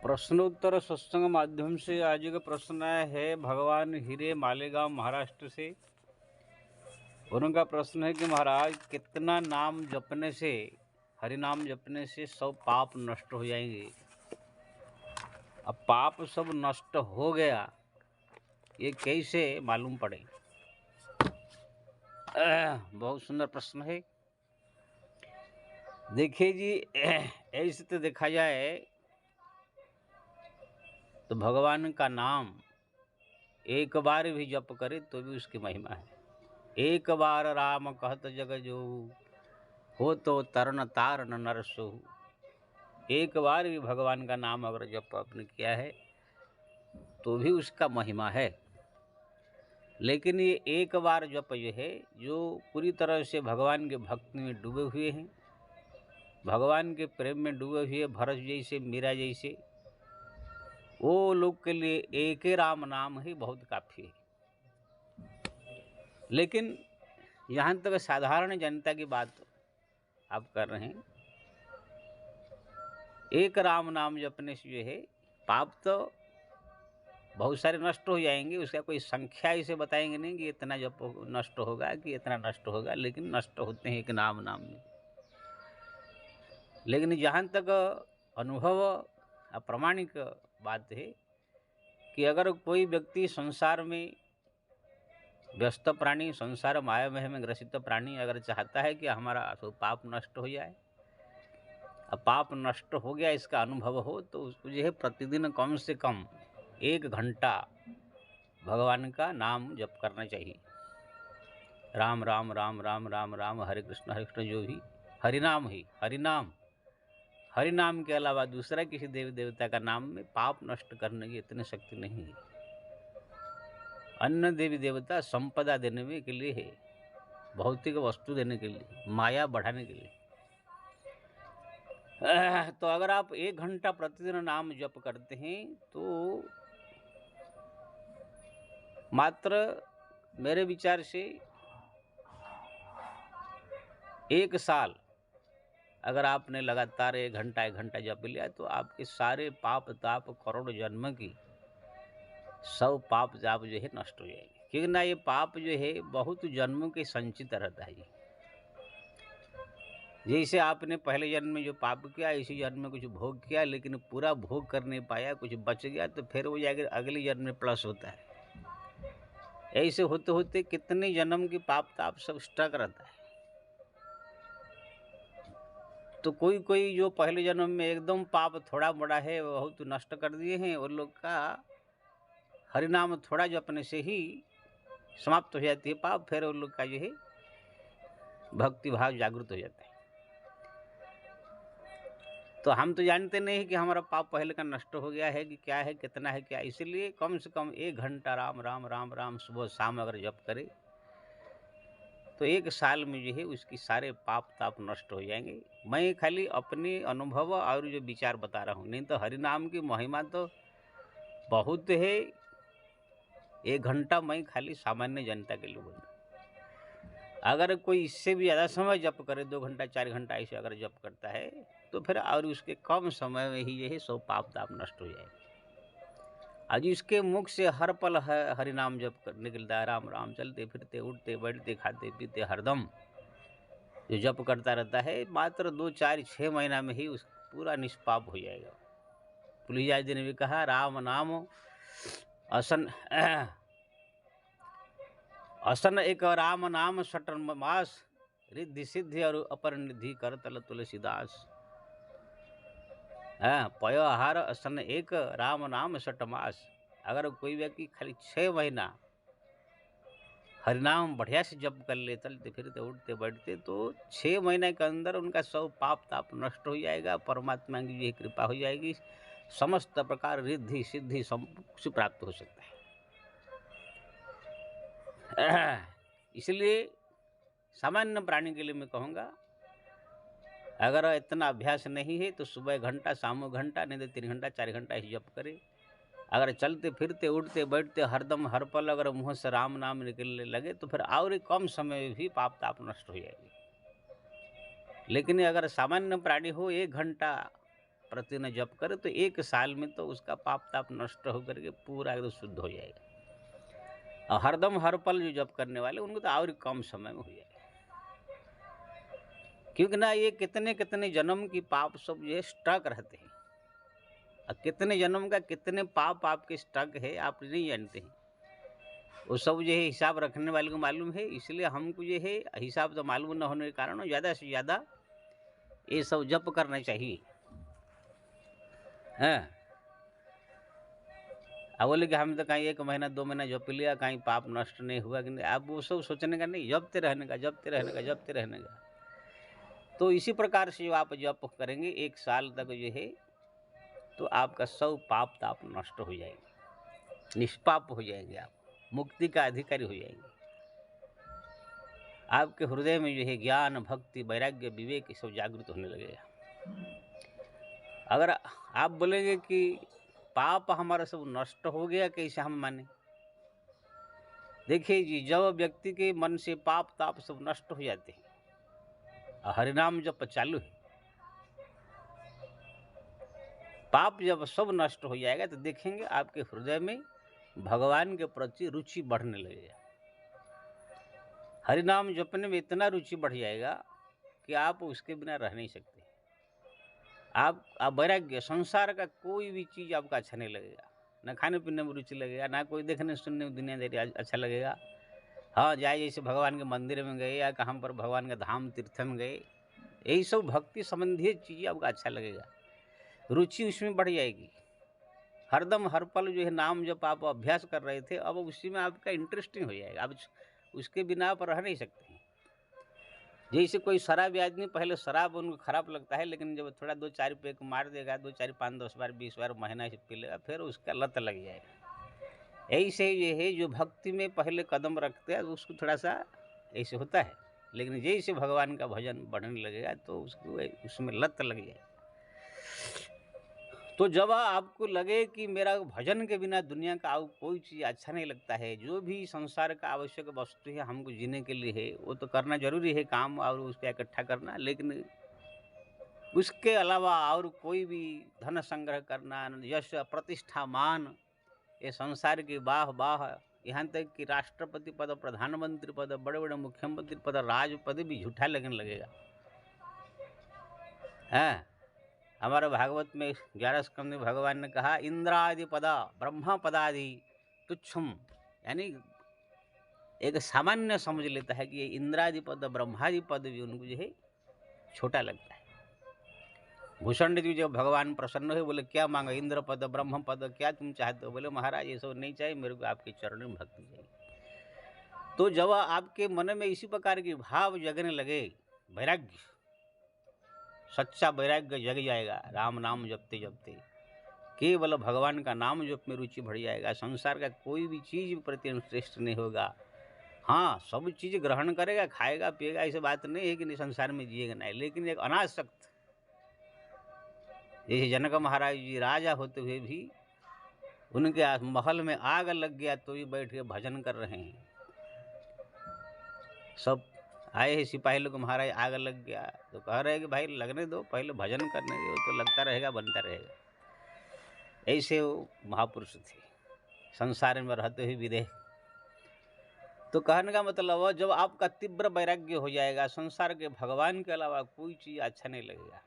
प्रश्नोत्तर सत्संग माध्यम से आज का प्रश्न है भगवान हीरे मालेगांव महाराष्ट्र से। उनका प्रश्न है कि महाराज कितना नाम जपने से, हरि नाम जपने से सब पाप नष्ट हो जाएंगे। अब पाप सब नष्ट हो गया, ये कैसे मालूम पड़े? बहुत सुंदर प्रश्न है। देखिए जी, ऐसे तो देखा जाए तो भगवान का नाम एक बार भी जप करे तो भी उसकी महिमा है। एक बार राम कहत जग जो हो तो तरन तारन नर सोहु। एक बार भी भगवान का नाम अगर जप आपने किया है तो भी उसका महिमा है। लेकिन ये एक बार जप जो है, जो पूरी तरह से भगवान के भक्ति में डूबे हुए हैं, भगवान के प्रेम में डूबे हुए, भरत जैसे, मीरा जैसे, वो लोग के लिए एक ही राम नाम ही बहुत काफ़ी है। लेकिन यहाँ तक साधारण जनता की बात आप कर रहे हैं, एक राम नाम जपने से जो है पाप तो बहुत सारे नष्ट हो जाएंगे। उसका कोई संख्या इसे बताएंगे नहीं कि इतना जप नष्ट होगा कि इतना नष्ट होगा, लेकिन नष्ट होते हैं एक नाम में। लेकिन जहाँ तक अनुभव अप्रामाणिक बात है कि अगर कोई व्यक्ति संसार में व्यस्त प्राणी, संसार माया में ग्रसित प्राणी अगर चाहता है कि हमारा तो पाप नष्ट हो जाए, अब पाप नष्ट हो गया इसका अनुभव हो, तो उसको जो है प्रतिदिन कम से कम 1 घंटा भगवान का नाम जप करना चाहिए। राम राम राम राम राम राम, हरे कृष्ण जो भी हरिनाम ही हरिनाम। हरिनाम के अलावा दूसरा किसी देवी देवता का नाम में पाप नष्ट करने की इतनी शक्ति नहीं है। अन्य देवी देवता संपदा देने के लिए है, भौतिक वस्तु देने के लिए, माया बढ़ाने के लिए। तो अगर आप 1 घंटा प्रतिदिन नाम जप करते हैं तो मात्र मेरे विचार से 1 साल अगर आपने लगातार 1 घंटा जप लिया तो आपके सारे पाप ताप करोड़ जन्म की सब पाप जाप जो है नष्ट हो जाएंगे। क्योंकि ना ये पाप जो है बहुत जन्मों के संचित रहता है। जैसे आपने पहले जन्म में जो पाप किया, इसी जन्म में कुछ भोग किया, लेकिन पूरा भोग कर नहीं पाया, कुछ बच गया, तो फिर वो जाकर अगले जन्म में प्लस होता है। ऐसे होते होते कितने जन्म की पाप ताप सब स्टक रहता है। तो कोई कोई जो पहले जन्म में एकदम पाप थोड़ा बड़ा है बहुत नष्ट कर दिए हैं, उन लोग का हरिनाम थोड़ा जपने से ही समाप्त हो जाती है पाप, फिर उन लोग का जो है भक्ति भाव जागृत हो जाता है। तो हम तो जानते नहीं कि हमारा पाप पहले का नष्ट हो गया है कि क्या है, कितना है, क्या। इसलिए कम से कम 1 घंटा राम राम राम राम सुबह शाम अगर जप करे तो 1 साल में जो है उसकी सारे पाप ताप नष्ट हो जाएंगे। मैं खाली अपने अनुभव और जो विचार बता रहा हूँ, नहीं तो हरिनाम की महिमा तो बहुत है। 1 घंटा मैं खाली सामान्य जनता के लिए बोलता। अगर कोई इससे भी ज़्यादा समय जप करे, 2 घंटा 4 घंटा ऐसे अगर जप करता है तो फिर और उसके कम समय में ही जो है सब पाप ताप नष्ट हो जाएंगे। आज इसके मुख से हर पल हरिनाम जप निकलता है, राम राम, चलते फिरते उठते बैठते खाते पीते हरदम जो जप करता रहता है, मात्र 2 4 6 महीना में ही उस पूरा निष्पाप हो जाएगा। तुलसीदास जी ने भी कहा, राम नाम असन असन एक राम नाम सटर मास, रिद्धि सिद्धि और अपर निधि कर तल तुलसीदास। पय आहार असन एक राम नाम सट मास। अगर कोई व्यक्ति खाली 6 महीना हरिनाम बढ़िया से जप कर ले, चलते फिरते उठते बैठते, तो 6 महीने के अंदर उनका सब पाप ताप नष्ट हो जाएगा, परमात्मा की जो कृपा हो जाएगी, समस्त प्रकार रिद्धि सिद्धि सब कुछ प्राप्त हो सकता है। इसलिए सामान्य प्राणी के लिए मैं कहूँगा, अगर इतना अभ्यास नहीं है तो सुबह 1 घंटा, शाम 1 घंटा, नहीं तो 3 घंटा 4 घंटा ऐसे जप करे। अगर चलते फिरते उठते बैठते हरदम हर पल अगर मुँह से राम नाम निकलने लगे तो फिर और कम समय में भी पाप ताप नष्ट हो जाएगी। लेकिन अगर सामान्य प्राणी हो, 1 घंटा प्रतिदिन जप करे तो 1 साल में तो उसका पाप ताप नष्ट होकर के पूरा एकदम शुद्ध हो जाएगा। और हरदम हर पल जो जप करने वाले उनको तो और कम समय में हो जाएगा, क्योंकि ना ये कितने कितने जन्म की पाप सब जो है स्टक रहते हैं। और कितने जन्म का कितने पाप आपके स्टक है आप नहीं जानते हैं। वो सब जो है हिसाब रखने वाले को मालूम है, इसलिए हमको जो है हिसाब तो मालूम न होने के कारण ज़्यादा से ज़्यादा ये सब जप करना चाहिए। हाँ, अब बोले कि हम तो कहीं 1 महीना 2 महीना जप लिया, कहीं पाप नष्ट नहीं हुआ कि नहीं। आप वो सब सोचने का नहीं, जपते रहने का, जपते रहने का, जपते रहने का। तो इसी प्रकार से जो आप जप करेंगे 1 साल तक जो है, तो आपका सब पाप ताप नष्ट हो जाएंगे, निष्पाप हो जाएंगे, आप मुक्ति का अधिकारी हो जाएंगे। आपके हृदय में जो है ज्ञान भक्ति वैराग्य विवेक सब जागृत होने लगेगा। अगर आप बोलेंगे कि पाप हमारा सब नष्ट हो गया, कैसे हम माने? देखिए जी, जब व्यक्ति के मन से पाप ताप सब नष्ट हो जाते हैं, हरिनाम जब चालू है, पाप जब सब नष्ट हो जाएगा तो देखेंगे आपके हृदय में भगवान के प्रति रुचि बढ़ने लगेगा। हरिनाम जपने में इतना रुचि बढ़ जाएगा कि आप उसके बिना रह नहीं सकते। आप वैराग्य, संसार का कोई भी चीज़ आपका अच्छा नहीं लगेगा, ना खाने पीने में रुचि लगेगा, ना कोई देखने सुनने में दुनियादारी अच्छा लगेगा। हाँ, जाए जैसे भगवान के मंदिर में गए या कहाँ पर भगवान के धाम तीर्थ में गए, यही सब भक्ति संबंधी चीज़ें आपका अच्छा लगेगा, रुचि उसमें बढ़ जाएगी। हरदम हर पल जो है नाम जब आप अभ्यास कर रहे थे, अब उसी में आपका इंटरेस्टिंग हो जाएगा, अब उसके बिना आप रह नहीं सकते हैं। जैसे कोई शराबी आदमी, पहले शराब उनको खराब लगता है, लेकिन जब थोड़ा 2-4 पैक मार देगा, 2 4 5 10 बार 20 बार महीना से पी लेगा, फिर उसका लत लग जाएगा। ऐसे ये है जो भक्ति में पहले कदम रखते हैं उसको थोड़ा सा ऐसे होता है, लेकिन जैसे भगवान का भजन बढ़ने लगेगा तो उसको उसमें लत लग जाएगा। तो जब आपको लगे कि मेरा भजन के बिना दुनिया का कोई चीज़ अच्छा नहीं लगता है, जो भी संसार का आवश्यक वस्तु है हमको जीने के लिए है, वो तो करना जरूरी है काम और उसको इकट्ठा करना, लेकिन उसके अलावा और कोई भी धन संग्रह करना, यश प्रतिष्ठा मान, ये संसार की वाह वाह, यहाँ तक कि राष्ट्रपति पद, प्रधानमंत्री पद, बड़े बड़े मुख्यमंत्री पद, राज पद भी झूठा लगने लगेगा। हाँ, हमारे भागवत में 11 स्कंद में भगवान ने कहा इंद्रादि पदा ब्रह्मा पदादि तुच्छम, यानी एक सामान्य समझ लेता है कि ये इंद्रादि पद ब्रह्मादि पद भी उनको जो है छोटा लगता है। भूषण जी जब भगवान प्रसन्न हुए, बोले क्या मांगा? इंद्र पद ब्रह्म पद, क्या तुम चाहते हो? बोले महाराज ये सब नहीं चाहिए, मेरे को आपके चरणों में भक्ति चाहिए। तो जब आपके मन में इसी प्रकार की भाव जगने लगे, वैराग्य, सच्चा वैराग्य जग जाएगा, राम नाम जपते जपते केवल भगवान का नाम जप में रुचि बढ़ जाएगा, संसार का कोई भी चीज़ प्रति इंटरेस्ट नहीं होगा। हाँ, सब चीज़ ग्रहण करेगा, खाएगा पिएगा, ऐसी बात नहीं है कि नहीं संसार में जिएगा नहीं, लेकिन एक अनासक्त, जैसे जनक महाराज जी राजा होते हुए भी उनके महल में आग लग गया तो भी बैठ के भजन कर रहे हैं। सब आए हैं सिपाही लोग, महाराज आग लग गया, तो कह रहे हैं कि भाई लगने दो, पहले भजन करने दो, तो लगता रहेगा बनता रहेगा। ऐसे वो महापुरुष थे, संसार में रहते हुए विदेह। तो कहने का मतलब जब आपका तीव्र वैराग्य हो जाएगा, संसार के भगवान के अलावा कोई चीज़ अच्छा नहीं लगेगा।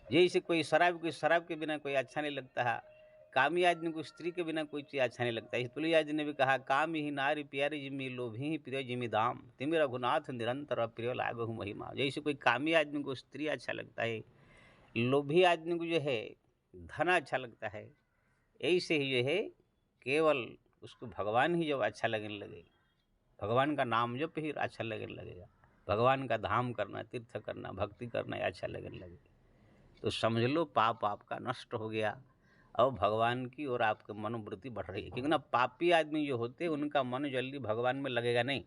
जैसे कोई शराब के बिना कोई अच्छा नहीं लगता है, कामी आदमी को स्त्री के बिना कोई चीज़ अच्छा नहीं लगता है। तुलसीदास जी ने भी कहा काम ही नारी प्यारी जिमी लोभी ही प्रिय जिमी दाम, तिमी रघुनाथ निरंतर प्रिय लागहु महिमा। जैसे कोई कामी आदमी को स्त्री अच्छा लगता है, लोभी आदमी को जो है धन अच्छा लगता है, ऐसे ही जो है केवल उसको भगवान ही जब अच्छा लगने लगे, भगवान का नाम जब ही अच्छा लगने लगेगा, भगवान का धाम करना, तीर्थ करना, भक्ति करना अच्छा लगने लगे, तो समझ लो पाप आपका नष्ट हो गया। अब भगवान की ओर आपकी मनोवृत्ति बढ़ रही है, क्योंकि ना पापी आदमी जो होते हैं उनका मन जल्दी भगवान में लगेगा नहीं।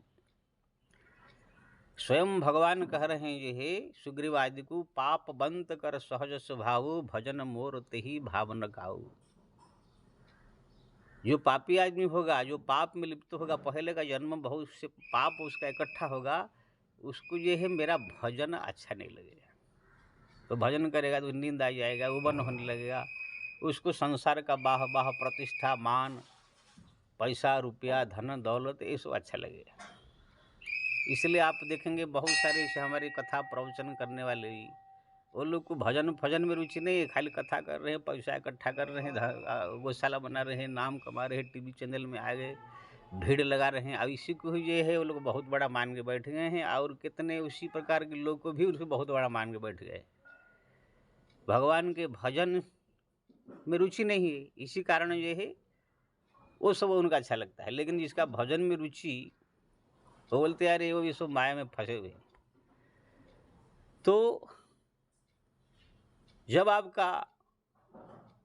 स्वयं भगवान कह रहे हैं ये है सुग्रीव आदि को, पाप बंत कर सहज स्वभाव, भजन मोर तेहि भावन गाऊ। जो पापी आदमी होगा, जो पाप में लिप्त होगा, पहले का जन्म बहुत से पाप उसका इकट्ठा होगा, उसको ये है मेरा भजन अच्छा नहीं लगेगा। तो भजन करेगा तो नींद आ जाएगा, उबन होने लगेगा, उसको संसार का बाह बाह प्रतिष्ठा मान पैसा रुपया धन दौलत ये सब अच्छा लगेगा। इसलिए आप देखेंगे बहुत सारे ऐसे हमारे कथा प्रवचन करने वाले ही, वो लोग को भजन फजन में रुचि नहीं है, खाली कथा कर रहे हैं, पैसा इकट्ठा कर रहे हैं, गौशाला बना रहे हैं, नाम कमा रहे हैं, टीवी चैनल में आ गए, भीड़ लगा रहे हैं। अब इसी को ये है वो लोग बहुत बड़ा मान के बैठ गए हैं, और कितने उसी प्रकार के लोग को भी उसको बहुत बड़ा मान के बैठ गए। भगवान के भजन में रुचि नहीं है, इसी कारण ये है वो सब उनका अच्छा लगता है। लेकिन जिसका भजन में रुचि, वो बोलते यार ये वो भी सब माया में फंसे हुए। तो जब आपका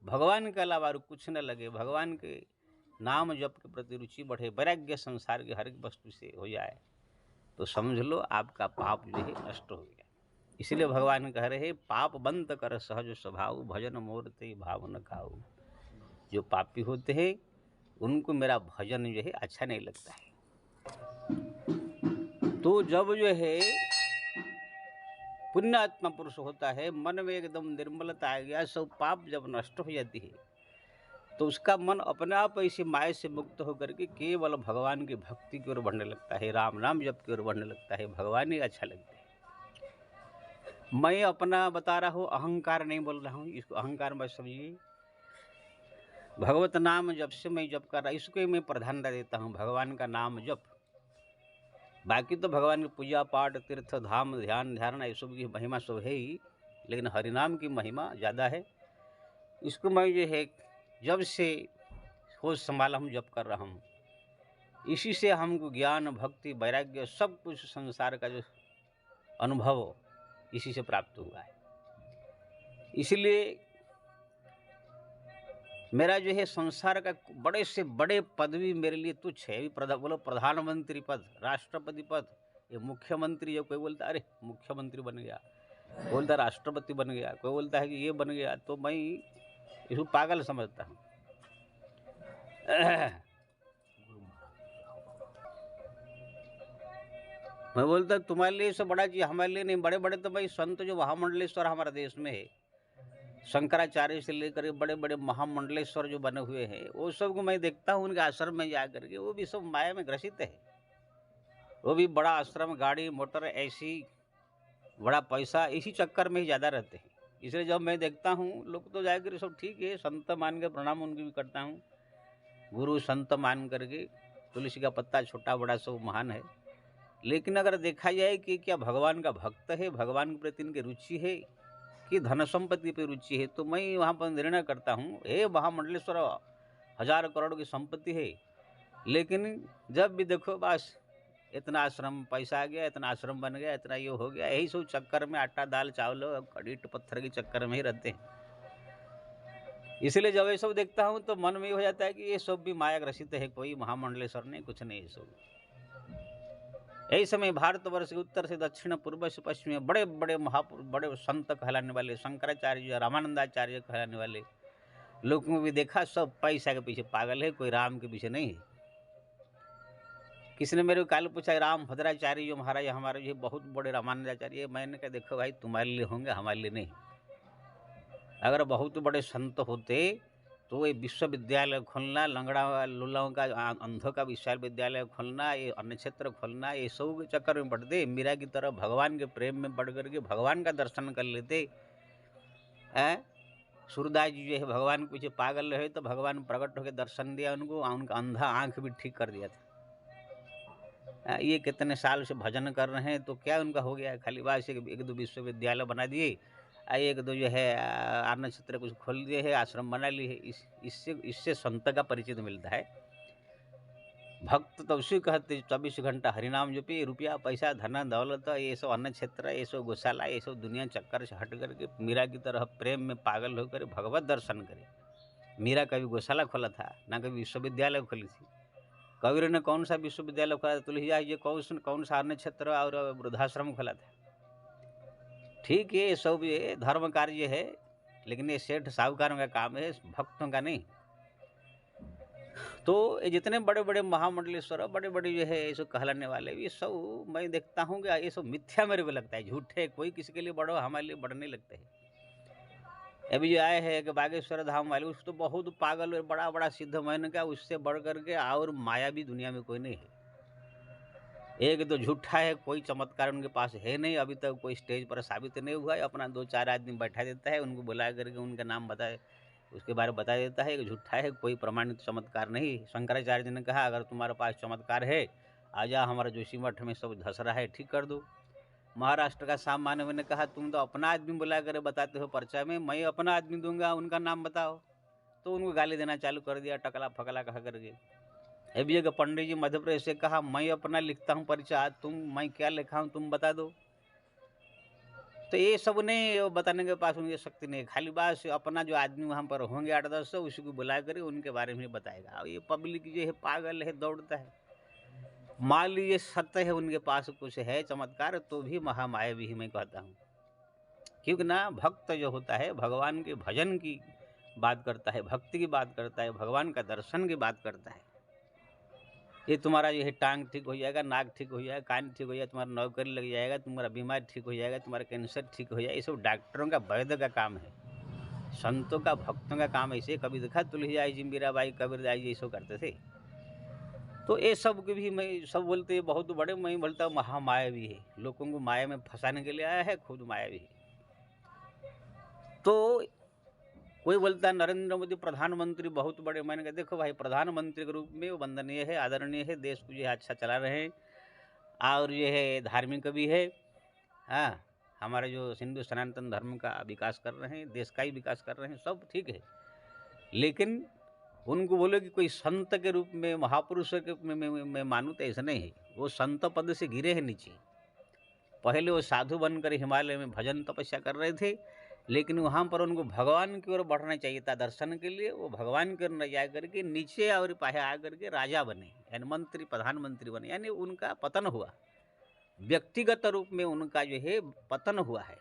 भगवान के अलावा और कुछ न लगे, भगवान के नाम जप के प्रति रुचि बढ़े, वैराग्य संसार के हर एक वस्तु से हो जाए, तो समझ लो आपका पाप जो है नष्ट हो गया। इसलिए भगवान कह रहे हैं पाप बंद कर सहज स्वभाव, भजन मोरते भाव न खाओ। जो पापी होते हैं उनको मेरा भजन जो है अच्छा नहीं लगता है। तो जब जो है पुण्यात्मा पुरुष होता है, मन में एकदम निर्मलता आ गया, सब पाप जब नष्ट हो जाती है, तो उसका मन अपने आप ऐसे माया से मुक्त होकर के केवल भगवान की भक्ति की ओर बढ़ने लगता है, राम नाम जप की ओर बढ़ने लगता है, भगवान ही अच्छा लगता है। मैं अपना बता रहा हूँ, अहंकार नहीं बोल रहा हूँ, इसको अहंकार मत समझिए। भगवत नाम जब से मैं जप कर रहा, इसको मैं प्रधानता देता हूँ, भगवान का नाम जप। बाकी तो भगवान की पूजा पाठ तीर्थ धाम ध्यान धारणा ये सब की महिमा सब है ही, लेकिन हरिनाम की महिमा ज़्यादा है। इसको मैं जो है जब से होश संभाला हूँ जप कर रहा हूँ, इसी से हमको ज्ञान भक्ति वैराग्य सब कुछ संसार का जो अनुभव इसी से प्राप्त हुआ है। इसलिए मेरा जो है संसार का बड़े से बड़े पदवी मेरे लिए तुच्छ है। बोलो प्रधानमंत्री पद, राष्ट्रपति पद, ये मुख्यमंत्री, जो कोई बोलता अरे मुख्यमंत्री बन गया, कोई बोलता राष्ट्रपति बन गया, कोई बोलता है कि ये बन गया, तो मैं इसको पागल समझता हूँ। मैं बोलता तुम्हारे लिए सब बड़ा चीज, हमारे लिए नहीं। बड़े बड़े तो भाई संत जो महामंडलेश्वर हमारे देश में है, शंकराचार्य से लेकर बड़े बड़े महामंडलेश्वर जो बने हुए हैं, वो सब को मैं देखता हूँ उनके आश्रम में जा करके, वो भी सब माया में ग्रसित है। वो भी बड़ा आश्रम, गाड़ी मोटर, ऐसी बड़ा पैसा, इसी चक्कर में ही ज़्यादा रहते हैं। इसलिए जब मैं देखता हूँ लोग तो जाकर सब ठीक है, संत मान के प्रणाम उनकी भी करता हूँ, गुरु संत मान करके, तुलसी का पत्ता छोटा बड़ा सब महान है। लेकिन अगर देखा जाए कि क्या भगवान का भक्त है, भगवान के प्रति इनकी रुचि है कि धन संपत्ति पे रुचि है, तो मैं वहाँ पर निर्णय करता हूँ, हे महामंडलेश्वर 1000 करोड़ की संपत्ति है, लेकिन जब भी देखो बस इतना आश्रम पैसा आ गया, इतना आश्रम बन गया, इतना ये हो गया, यही सब चक्कर में आटा दाल चावल ईंट पत्थर के चक्कर में ही रहते हैं। इसलिए जब ये सब देखता हूँ तो मन में हो जाता है कि ये सब भी माया ग्रसित है, कोई महामंडलेश्वर नहीं, कुछ नहीं। ये सब यही समय भारतवर्ष के उत्तर से दक्षिण पूर्व से पश्चिम में बड़े बड़े महापुरुष, बड़े संत कहलाने वाले, शंकराचार्य रामानंदाचार्य कहलाने वाले लोगों को भी देखा, सब पैसा के पीछे पागल है, कोई राम के पीछे नहीं है। किसी ने मेरे को कल पूछा राम भद्राचार्य जो महाराज हमारे जो बहुत बड़े रामानंदाचार्य, मैंने कहा देखो भाई तुम्हारे लिए होंगे, हमारे लिए नहीं। अगर बहुत बड़े संत होते तो ये विश्वविद्यालय खोलना, लंगड़ा लुल्लाओं का अंधों का विश्वविद्यालय खोलना, ये अन्य क्षेत्र खोलना, ये सब के चक्कर में पड़ते, मीरा की तरह भगवान के प्रेम में बढ़ करके भगवान का दर्शन कर लेते हैं। सूरदास जी जो है भगवान के पीछे पागल रहे, तो भगवान प्रकट होकर दर्शन दिया उनको, उनका अंधा आँख भी ठीक कर दिया था। ये कितने साल से भजन कर रहे हैं, तो क्या उनका हो गया? खाली बात से एक दो विश्वविद्यालय बना दिए, एक दो जो है अन्य क्षेत्र कुछ खोल दिए है, आश्रम बना लिए है। इससे संत का परिचय तो मिलता है। भक्त तो उसी कहते 24 घंटा हरिनाम जो पे रुपया पैसा धन दौलत ये सब अन्य क्षेत्र, ये सब गौशाला, ये सब दुनिया चक्कर से हट करके मीरा की तरह प्रेम में पागल होकर भगवत दर्शन करे। मीरा कभी गौशाला खोला था, ना कभी विश्वविद्यालय खोली थी। कबीर ने कौन सा विश्वविद्यालय खोला था? तुलसीदास जी कौन सा अन्य क्षेत्र और वृद्धाश्रम खोला था? ठीक है, ये सब ये धर्म कार्य है, लेकिन ये सेठ साहूकारों का काम है, भक्तों का नहीं। तो ये जितने बड़े बड़े महामंडलेश्वर, बड़े बड़े जो है ये सब कहलाने वाले, ये सब मैं देखता हूँ कि ये सब मिथ्या मेरे को लगता है, झूठे। कोई किसी के लिए बड़ो, हमारे लिए बड़े नहीं लगते हैं। अभी जो आए हैं कि बागेश्वर धाम वाले, उस तो बहुत पागल और बड़ा बड़ा सिद्ध मैंने क्या, उससे बढ़ करके और माया भी दुनिया में कोई नहीं है। एक तो झूठा है, कोई चमत्कार उनके पास है नहीं, अभी तक कोई स्टेज पर साबित नहीं हुआ है। अपना 2-4 आदमी बैठा देता है, उनको बुला करके उनका नाम बताए, उसके बारे में बता देता है कि झूठा है, कोई प्रमाणित चमत्कार नहीं। शंकराचार्य जी ने कहा अगर तुम्हारे पास चमत्कार है, आजा हमारा जोशी मठ में सब धस रहा है, ठीक कर दो। महाराष्ट्र का साम मानव ने कहा तुम तो अपना आदमी बुला कर बताते हो पर्चा में, मैं अपना आदमी दूंगा, उनका नाम बताओ। तो उनको गाली देना चालू कर दिया, टकला फकला कहा करके। अभी एक पंडित जी मध्य प्रदेश से कहा मैं अपना लिखता हूँ परिचय, मैं क्या लिखा हूँ तुम बता दो। तो ये सब नहीं, बताने के पास उनकी शक्ति नहीं, खाली बात अपना जो आदमी वहाँ पर होंगे 8-10 उसी को बुला कर उनके बारे में बताएगा। और ये पब्लिक जो है पागल है, दौड़ता है। मान लीजिए सत्य है उनके पास कुछ है चमत्कार, तो भी महामाया भी मैं कहता हूँ। क्योंकि ना भक्त जो होता है भगवान के भजन की बात करता है, भक्ति की बात करता है, भगवान का दर्शन की बात करता है। ये तुम्हारा ये है टांग ठीक हो जाएगा, नाक ठीक हो जाएगा, कान ठीक हो जाएगा, तुम्हारा नौकरी लग जाएगा, तुम्हारा बीमार ठीक हो जाएगा, तुम्हारा कैंसर ठीक हो जाएगा, ये सब डॉक्टरों का वैद्य का काम है। संतों का भक्तों का काम ऐसे कभी देखा तुलसीदास जी, मीराबाई, कबीरदास जी ऐसा करते थे। तो ये सब के भी मैं सब बोलते हैं बहुत बड़े, मैं बोलता हूँ महामाया भी है, लोगों को माया में फंसाने के लिए आया है, खुद माया भी है। तो कोई बोलता है नरेंद्र मोदी प्रधानमंत्री बहुत बड़े, मैंने कहा देखो भाई प्रधानमंत्री के रूप में वो वंदनीय है, आदरणीय है, देश को ये अच्छा चला रहे हैं और ये है धार्मिक भी है। हाँ, हमारे जो हिंदू सनातन धर्म का विकास कर रहे हैं, देश का ही विकास कर रहे हैं, सब ठीक है। लेकिन उनको बोलो कि कोई संत के रूप में, महापुरुष के रूप में मैं मानूँ तो ऐसा नहीं है। वो संत पद से गिरे हैं नीचे। पहले वो साधु बनकर हिमालय में भजन तपस्या कर रहे थे, लेकिन वहाँ पर उनको भगवान की ओर बढ़ना चाहिए था दर्शन के लिए। वो भगवान की ओर न जा करके नीचे और पाहे आ करके राजा बने, यानी मंत्री, प्रधानमंत्री बने, यानी उनका पतन हुआ। व्यक्तिगत रूप में उनका जो है पतन हुआ है।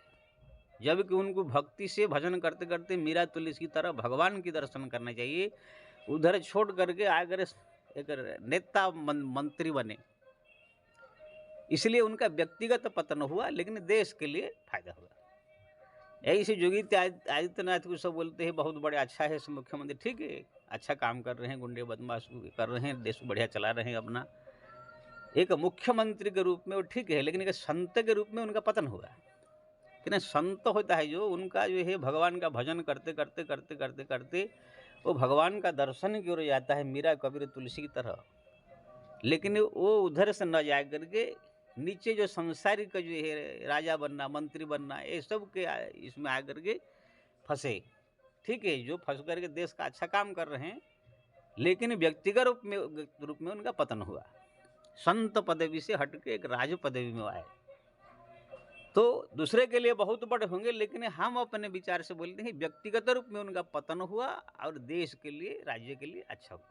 जबकि उनको भक्ति से भजन करते करते मीरा तुलसी की तरह भगवान की दर्शन करना चाहिए, उधर छोड़ करके आकर एक नेता मंत्री बने। इसलिए उनका व्यक्तिगत पतन हुआ, लेकिन देश के लिए फायदा हुआ। ऐसे योगी आदित्यनाथ को सब बोलते हैं बहुत बड़े, अच्छा है मुख्यमंत्री, ठीक है, अच्छा काम कर रहे हैं, गुंडे बदमाश कर रहे हैं, देश को बढ़िया चला रहे हैं अपना। एक मुख्यमंत्री के रूप में वो ठीक है, लेकिन एक संत के रूप में उनका पतन हुआ। कि ना, संत होता है जो उनका जो है भगवान का भजन करते करते करते करते करते वो भगवान का दर्शन की ओर जाता है, मीरा कबीर तुलसी की तरह। लेकिन वो उधर से न जा करके नीचे जो संसारिक जो है राजा बनना, मंत्री बनना, ये सब के इसमें आकर के फंसे। ठीक है, जो फंस करके देश का अच्छा काम कर रहे हैं, लेकिन व्यक्तिगत रूप में उनका पतन हुआ। संत पदवी से हटके एक राज पदवी में आए। तो दूसरे के लिए बहुत बड़े होंगे, लेकिन हम अपने विचार से बोलते हैं व्यक्तिगत रूप में उनका पतन हुआ और देश के लिए, राज्य के लिए अच्छा हुआ।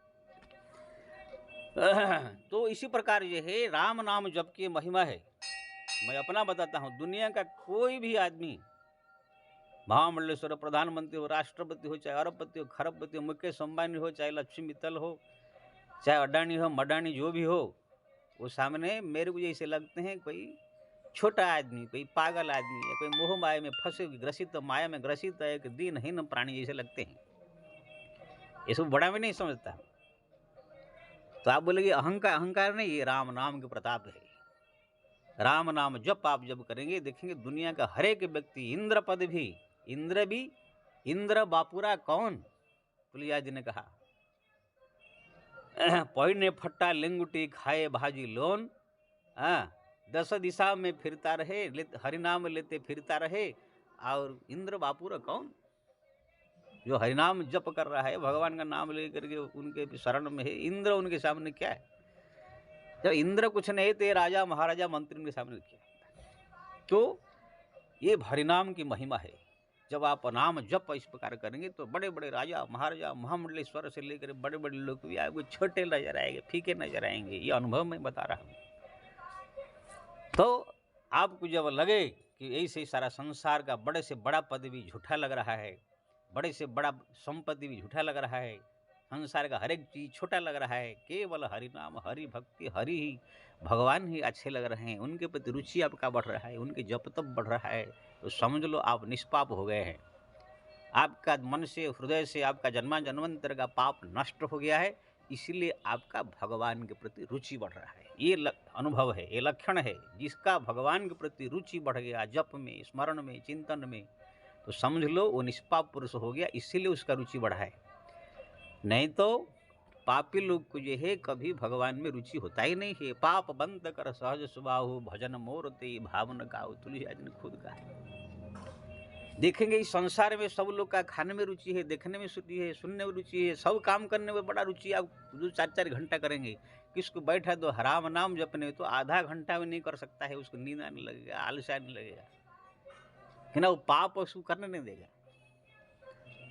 तो इसी प्रकार ये है राम नाम जप की महिमा है। मैं अपना बताता हूँ, दुनिया का कोई भी आदमी, महामंडलेश्वर प्रधानमंत्री हो, राष्ट्रपति हो, चाहे अरबपति हो, खरबपति हो, मुकेश अंबानी हो, चाहे लक्ष्मी मित्तल हो, चाहे अडानी हो, मडानी, जो भी हो, वो सामने मेरे को जैसे लगते हैं कोई छोटा आदमी, कोई पागल आदमी, या कोई मोह माया में फंसे, ग्रसित, माया में ग्रसित एक दीनहीन प्राणी जैसे लगते हैं। ये सब बड़ा में नहीं समझता। तो आप बोलेंगे अहंकार, अहंकार नहीं, ये राम नाम के प्रताप है। राम नाम जप आप जब करेंगे, देखेंगे दुनिया का हर एक व्यक्ति, इंद्र पद भी, इंद्र बापुरा कौन, तुलसीदास जी ने कहा, पहने फट्टा लिंगुटी खाए भाजी लोन, 10 दिशा में फिरता रहे, हरिनाम लेते फिरता रहे। और इंद्र बापुरा कौन, जो हरिनाम जप कर रहा है, भगवान का नाम लेकर के उनके शरण में है। इंद्र उनके सामने क्या है? जब इंद्र कुछ नहीं थे, राजा महाराजा मंत्री उनके सामने क्या? तो ये हरिनाम की महिमा है। जब आप नाम जप इस प्रकार करेंगे तो बड़े बड़े राजा महाराजा महामंडलेश्वर से लेकर बड़े बड़े लोग भी आपको छोटे नजर आएंगे, फीके नजर आएंगे। ये अनुभव मैं बता रहा हूँ। तो आपको जब लगे कि ऐसे सारा संसार का बड़े से बड़ा पद भी झूठा लग रहा है, बड़े से बड़ा संपत्ति भी झूठा लग रहा है, संसार का हर एक चीज़ छोटा लग रहा है, केवल हरि नाम, हरि भक्ति, हरि ही भगवान ही अच्छे लग रहे हैं, उनके प्रति रुचि आपका बढ़ रहा है, उनके जप तप बढ़ रहा है, तो समझ लो आप निष्पाप हो गए हैं। आपका मन से, हृदय से आपका जन्मांतर का पाप नष्ट हो गया है, इसलिए आपका भगवान के प्रति रुचि बढ़ रहा है। ये अनुभव है, ये लक्षण है। जिसका भगवान के प्रति रुचि बढ़ गया, जप में, स्मरण में, चिंतन में, तो समझ लो वो निष्पाप पुरुष हो गया, इसीलिए उसका रुचि बढ़ा है। नहीं तो पापी लोग को जो है कभी भगवान में रुचि होता ही नहीं है। पाप बंद कर सहज सुबाहु, भजन मोरते भावन गाओ, तुलसीदास ने खुद कहा। देखेंगे इस संसार में सब लोग का खाने में रुचि है, देखने में रुचि है, सुनने में रुचि है, सब काम करने में बड़ा रुचि है। आप जो 4-4 घंटा करेंगे, किसको बैठा दो हराम नाम जपने, तो आधा घंटा में नहीं कर सकता है, उसको नींद आने लगेगा, आलस आने लगेगा, कि ना वो पाप उसको करने नहीं देगा।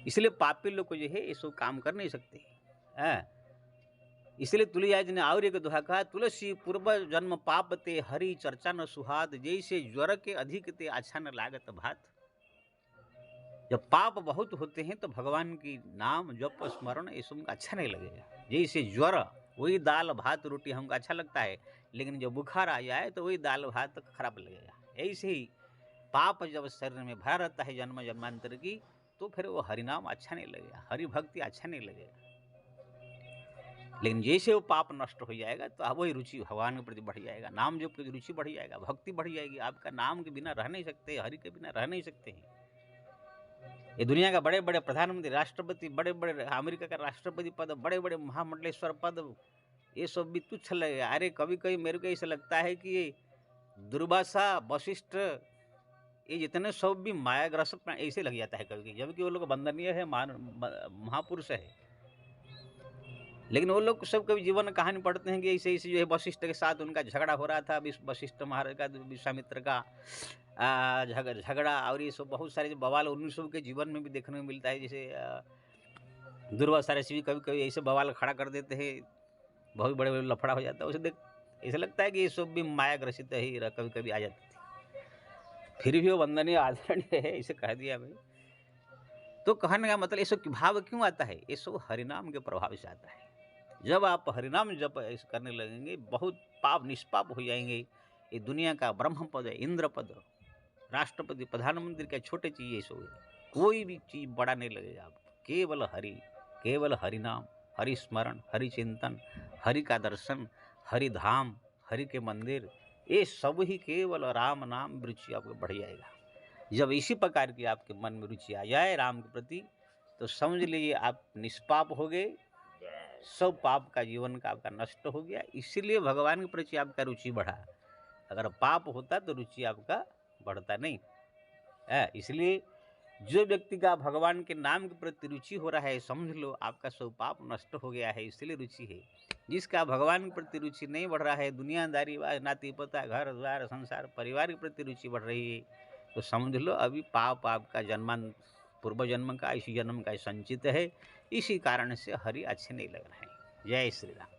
इसलिए पापी लोग को जो है ये सब काम कर नहीं सकते हैं। इसलिए तुलसीदास ने और एक दोहा कहा, तुलसी पूर्व जन्म पाप ते, हरि चर्चा न सुहाद, जैसे ज्वर के अधिक ते, अच्छा न लागत भात। जब पाप बहुत होते हैं तो भगवान की नाम जप स्मरण ये सब अच्छा नहीं लगेगा। जैसे ज्वर, वही दाल भात रोटी हमको अच्छा लगता है, लेकिन जब बुखार आ जाए तो वही दाल भात खराब लगेगा। ऐसे ही पाप जब शरीर में भरा रहता है जन्म जन्मांतर की, तो फिर वो हरिनाम अच्छा नहीं लगेगा, हरि भक्ति अच्छा नहीं लगेगा। लेकिन जैसे वो पाप नष्ट हो जाएगा तो अब वही रुचि भगवान के प्रति बढ़ जाएगा, नाम जप की रुचि बढ़ जाएगा, भक्ति बढ़ जाएगी। आपका नाम के बिना रह नहीं सकते, हरि के बिना रह नहीं सकते हैं। ये दुनिया का बड़े बड़े प्रधानमंत्री, राष्ट्रपति, बड़े बड़े अमेरिका का राष्ट्रपति पद, बड़े बड़े महामंडलेश्वर पद, ये सब भी तुच्छ लगेगा। अरे कभी कभी मेरे को ऐसा लगता है कि ये दुर्वासा, वशिष्ठ, ये जितने सब भी मायाग्रस्त ऐसे लग जाता है कभी, जबकि वो लोग वंदनीय है, महापुरुष है। लेकिन वो लोग सब कभी जीवन कहानी पढ़ते हैं कि ऐसे ऐसे जो है वशिष्ठ के साथ उनका झगड़ा हो रहा था, वशिष्ठ महाराज का, विश्वामित्र का झगड़ा, और ये सब बहुत सारे बवाल उन सब के जीवन में भी देखने को मिलता है। जैसे दुर्वासा ऋषि भी कभी कभी ऐसे बवाल खड़ा कर देते हैं, बहुत बड़े बड़े लफड़ा हो जाता है, उसे देख ऐसा लगता है कि ये सब भी माया ग्रसित ही कभी कभी आ जाती थी, फिर भी वो वंदनीय आदरणीय है, इसे कह दिया भाई। तो कहने का मतलब ये सब भाव क्यों आता है? ये सब हरिनाम के प्रभाव से आता है। जब आप हरिनाम जप ऐसे करने लगेंगे, बहुत पाप निष्पाप हो जाएंगे। ये दुनिया का ब्रह्म पद, इंद्र पद, राष्ट्रपति, प्रधानमंत्री का छोटे चीज़ ये सब है, कोई भी चीज़ बड़ा नहीं लगेगा आपको। केवल हरि, केवल हरिनाम, हरि स्मरण, हरि चिंतन, हरि का दर्शन, हरि धाम, हरि के मंदिर, ये सब ही केवल राम नाम रुचि आपको बढ़ जाएगा। जब इसी प्रकार की आपके मन में रुचि आ जाए राम के प्रति, तो समझ लीजिए आप निष्पाप हो गए, सब पाप का जीवन का आपका नष्ट हो गया। इसीलिए भगवान के प्रति आपका रुचि बढ़ा। अगर पाप होता तो रुचि आपका बढ़ता नहीं है। इसलिए जो व्यक्ति का भगवान के नाम के प्रति रुचि हो रहा है, समझ लो आपका सब पाप नष्ट हो गया है, इसलिए रुचि है। जिसका भगवान के प्रति रुचि नहीं बढ़ रहा है, दुनियादारी, नाती पोता, घर द्वार, संसार, परिवार के प्रति रुचि बढ़ रही है, तो समझ लो अभी पाप आपका पूर्व जन्म का, इसी जन्म का संचित है। इसी कारण से हरि अच्छे नहीं लग रहे हैं। जय श्री राम।